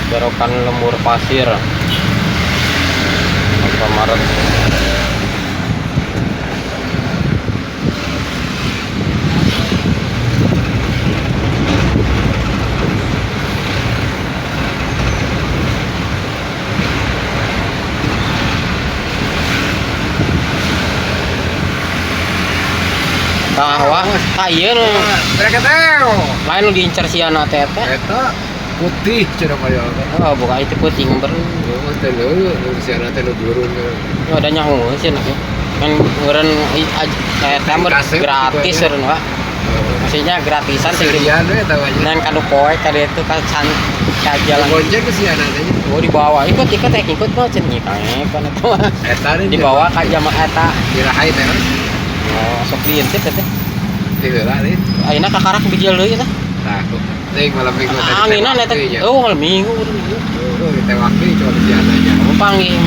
belokan Lemur Pasir Alfamart. Wah, kayu nu. Mereka tahu. Lain nu diincar si anak tete. Eta putih cenah kaya. Oh, bukan itu putih ber. Oh, teh leuweut nu si anak teh nu gurun. Oh, ada nyaho sih nak. Kan meureun eta gratis eureun Pak. Maksudnya gratisan sih. Iya we eta aja. Dan kanu poe kade itu ka jalan. Gonceng ke si anak teh. Oh, dibawa ikut mah cenah kan eta mah. Eta Dibawa ka jamaah eta. Dirahay teh. Oh, sok diintip teh. Teh heula deui. Ayeuna kakarak bijil deui tah. Takut. Teh malam minggu teh. Anginan eta. Oh, malam minggu. Oh, kita waktu coba si anak aja. Panggil